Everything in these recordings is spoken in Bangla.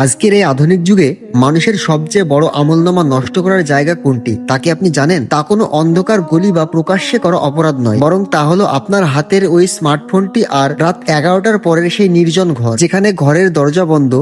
আজকের এই আধুনিক যুগে মানুষের সবচেয়ে বড় আমলনামা নষ্ট করার জায়গা কোনটি তা কি আপনি জানেন? তা কোনো অন্ধকার গলি বা প্রকাশ্যে করা অপরাধ নয়, বরং তা হলো আপনার হাতের ওই স্মার্টফোনটি আর রাত 11টার পরের সেই নির্জন ঘর, যেখানে ঘরের দরজা বন্ধ,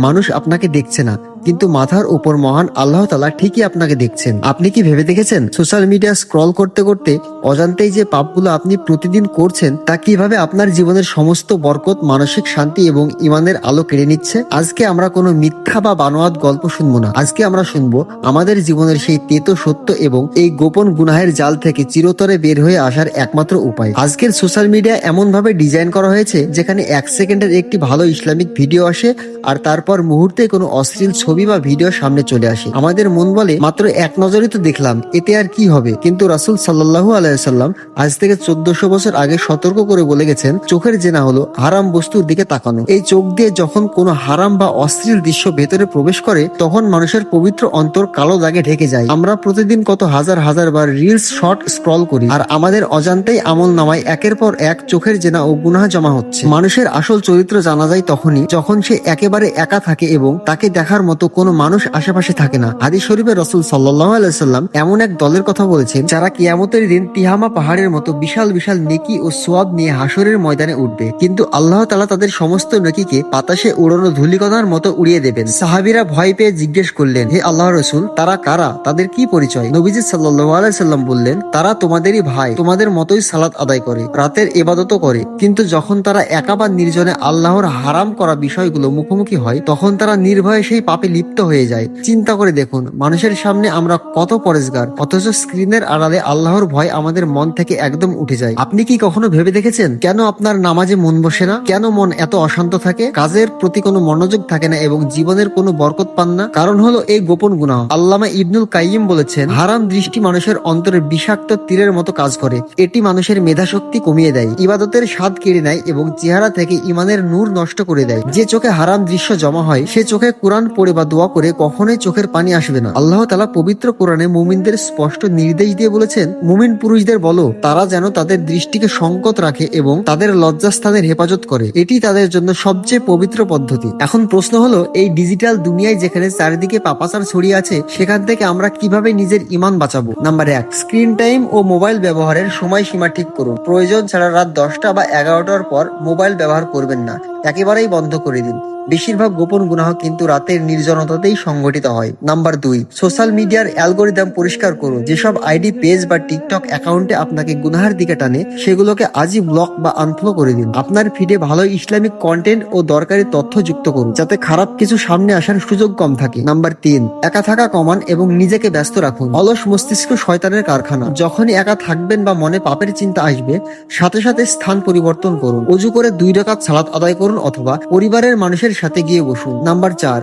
মানুষ আপনাকে দেখছে না, কিন্তু মাথার উপর মহান আল্লাহ তাআলা ঠিকই আপনাকে দেখছেন। আপনি কি ভেবে দেখেছেন সোশ্যাল মিডিয়া স্ক্রল করতে করতে অজান্তেই যে পাপগুলো আপনি প্রতিদিন করছেন তা কিভাবে আপনার জীবনের সমস্ত বরকত, মানসিক শান্তি এবং ইমানের আলো কেড়ে নিচ্ছে? আজকে আমরা কোনো মিথ্যা বা বানোয়াট গল্প শুনবো না। আজকে আমরা শুনবো আমাদের জীবনের সেই তেতো সত্য এবং এই গোপন গুনাহের জাল থেকে চিরতরে বের হয়ে আসার একমাত্র উপায়। আজকের সোশ্যাল মিডিয়া এমন ভাবে ডিজাইন করা হয়েছে যেখানে 1 সেকেন্ডের একটি ভালো ইসলামিক ভিডিও আসে আর তারপর মুহূর্তে কোনো অশ্লীল ছবি বা ভিডিও সামনে চলে আসে। আমাদের মন বলে মাত্র এক নজরই তো দেখলাম, এতে আর কি হবে? কিন্তু রাসূল সাল্লাল্লাহু আলাইহি সাল্লাম আজ থেকে 1400 বছর আগে সতর্ক করে বলে গেছেন, চোখের জেনা হলো হারাম বস্তুর দিকে তাকানো। এই চোখ দিয়ে যখন কোনো হারাম বা অশ্লীল দৃশ্য ভেতরে প্রবেশ করে তখন মানুষের পবিত্র অন্তর কালো দাগে ঢেকে যায়। আমরা প্রতিদিন কত হাজার হাজার বার রিলস, শর্ট স্ক্রল করি আর আমাদের অজান্তেই আমল নামায় একের পর এক চোখের জেনা ও গুনাহ জমা হচ্ছে। মানুষের আসল চরিত্র জানা যায় তখনই যখন সে একেবারে একা থাকে এবং তাকে দেখার মতো কোনো মানুষ আশেপাশে থাকে না। হাদিস শরীফে রাসূল সাল্লাল্লাহু আলাইহি সাল্লাম এমন এক দলের কথা বলেছেন যারা কিয়ামতের দিন তিহামা পাহাড়ের মতো বিশাল বিশাল নেকি ও সোয়াব নিয়ে হাসরের ময়দানে উঠবে, কিন্তু আল্লাহ তাআলা তাদের সমস্ত নেকিকে বাতাসে উড়ানো ধূলিকণার মতো উড়িয়ে দেবেন। সাহাবীরা ভয় পেয়ে জিজ্ঞেস করলেন, হে আল্লাহর রাসূল, তারা কারা? তাদের কি পরিচয়? নবীজি সাল্লাল্লাহু আলাইহি সাল্লাম বললেন, তারা তোমাদেরই ভাই, তোমাদের মতোই সালাত আদায় করে, রাতের ইবাদতও করে, কিন্তু যখন তারা একা বা নির্জনে আল্লাহর হারাম করা বিষয়গুলো মুখোমুখি হয় তখন তারা নির্ভয়ে সেই পাপে লিপ্ত হয়ে যায়। চিন্তা করে দেখুন, মানুষের সামনে আমরা কত পরেজগার, অথচ স্ক্রিনের আড়ালে আল্লাহর ভয় আমাদের মন থেকে একদম উঠে যায়। আপনি কি কখনো ভেবে দেখেছেন কেন আপনার নামাজে মন বসে না? কেন মন এত অশান্ত থাকে? কাজের প্রতি কোনো মনোযোগ থাকে না এবং জীবনের কোনো বরকত পান না? কারণ হলো এই গোপন গুনাহ। আল্লামা ইবনুল কাইয়িম বলেছেন, হারাম দৃষ্টি মানুষের অন্তরে বিষাক্ত তীরের মতো কাজ করে। এটি মানুষের মেধাশক্তি কমিয়ে দেয়, ইবাদতের স্বাদ কেড়ে নেয় এবং চেহারা থেকে ইমানের নূর নষ্ট করে দেয়। যে চোখে হারাম দৃশ্য জমা হয় সে চোখে কোরআন পড়ে বা দোয়া করে কখনোই চোখের পানি আসবে না। আল্লাহ তাআলা পবিত্র কোরআনে মুমিনদের স্পষ্ট নির্দেশ দিয়ে বলেছেন, মুমিন পুরুষদের বলো তারা যেন তাদের দৃষ্টিকে সংযত রাখে এবং তাদের লজ্জাস্থানের হেফাজত করে, এটি তাদের জন্য সবচেয়ে পবিত্র পদ্ধতি। এখন প্রশ্ন হলো, এই ডিজিটাল দুনিয়ায় যেখানে চারিদিকে পাপাচার ছড়িয়ে আছে সেখান থেকে আমরা কিভাবে নিজের ইমান বাঁচাবো? নাম্বার 1, স্ক্রিন টাইম ও মোবাইল ব্যবহারের সময়সীমা ঠিক করুন। প্রয়োজন ছাড়া রাত 10টা বা 11টার পর মোবাইল ব্যবহার করবেন না, একেবারেই বন্ধ করে দিন। বেশিরভাগ গোপন গুনাহ কিন্তু রাতের নির্জনতাতেই সংঘটিত হয়। নাম্বার 2, সোশ্যাল মিডিয়ার অ্যালগোরিদম পরিষ্কার করুন। যেসব আইডি, পেজ বা টিকটক অ্যাকাউন্টে আপনাকে গুনাহের দিকে টানে সেগুলোকে আজই ব্লক বা আনফলো করে দিন। আপনার ফিডে ভালো ইসলামিক কন্টেন্ট ও দরকারি তথ্য যুক্ত করুন যাতে খারাপ কিছু সামনে আসার সুযোগ কম থাকে। নাম্বার 3, একা থাকা কমান এবং নিজেকে ব্যস্ত রাখুন। অলস মস্তিষ্ক শয়তানের কারখানা। যখনই একা থাকবেন বা মনে পাপের চিন্তা আসবে সাথে সাথে স্থান পরিবর্তন করুন। ওযু করে 2 রাকাত সালাত আদায় করুন অথবা পরিবারের মানুষের সাথে গিয়ে বসুন। নাম্বার 4,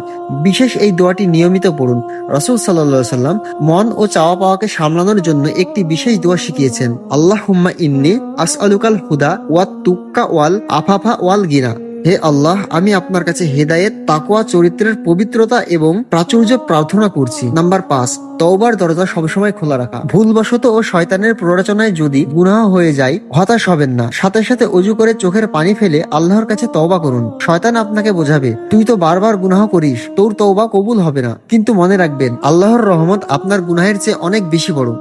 বিশেষ এই দোয়াটি নিয়মিত পড়ুন। রাসূল সাল্লাল্লাহু আলাইহি সাল্লাম মন ও চাওয়া পাওয়াকে সামলানোর জন্য একটি বিশেষ দোয়া শিখিয়েছেন, আল্লাহুম্মা ইন্নী আসআলুকাল হুদা ওয়াত তুক্কা ওয়াল আফাফা ওয়াল গিনা। হে আল্লাহ, আমি আপনার কাছে হেদায়েত, তাকওয়া, চরিত্রের পবিত্রতা এবং প্রাচুর্য প্রার্থনা করছি। নাম্বার 5, তওবার দরজা সবসময় খোলা রাখা। ভুলবশত ও শয়তানের প্ররোচনায় যদি গুনাহ হয়ে যায় হতাশ হবেন না, সাথে সাথে ওযু করে চোখের পানি ফেলে আল্লাহর কাছে তওবা করুন। শয়তান আপনাকে বোঝাবে, তুই তো বারবার গুনাহ করিস, তোর তওবা কবুল হবে না। কিন্তু মনে রাখবেন, আল্লাহর রহমত আপনার গুনাহের চেয়ে অনেক বেশি বড়।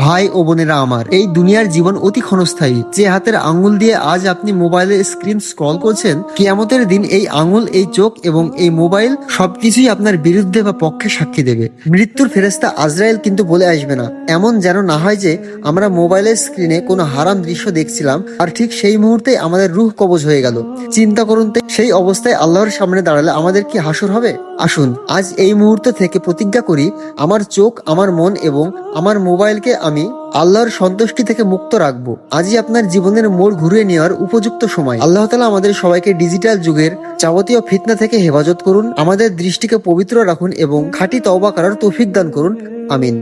ভাই ও বোনেরা আমার, এই দুনিয়ার জীবন অতি ক্ষণস্থায়ী। যে হাতের আঙ্গুল দিয়ে আজ আপনি মোবাইলের স্ক্রিন স্ক্রল করছেন, কিয়ামতের দিন এই আঙ্গুল, এই চোখ এবং এই মোবাইল সবকিছুই আপনার বিরুদ্ধে বা পক্ষে সাক্ষী দেবে। মৃত্যুর ফেরেশতা আজরাইল কিন্তু বলে আসবে না। এমন যেন না হয় যে আমরা মোবাইলের স্ক্রিনে কোনো হারাম দৃশ্য দেখছিলাম আর ঠিক সেই মুহূর্তে আমাদের রূহ কবজ হয়ে গেল। চিন্তা করুন তো, সেই অবস্থায় আল্লাহর সামনে দাঁড়ালে আমাদের কি হাসর হবে? আসুন আজ এই মুহূর্ত থেকে প্রতিজ্ঞা করি, আমার চোখ, আমার মন এবং আমার মোবাইলকে আমি আল্লাহর সন্তুষ্টি থেকে মুক্ত রাখবো। আজই আপনার জীবনের মোড় ঘুরিয়ে নেওয়ার উপযুক্ত সময়। আল্লাহ তাআলা আমাদের সবাইকে ডিজিটাল যুগের যাবতীয় ফিতনা থেকে হেফাজত করুন, আমাদের দৃষ্টিকে পবিত্র রাখুন এবং খাঁটি তওবা করার তৌফিক দান করুন। আমিন।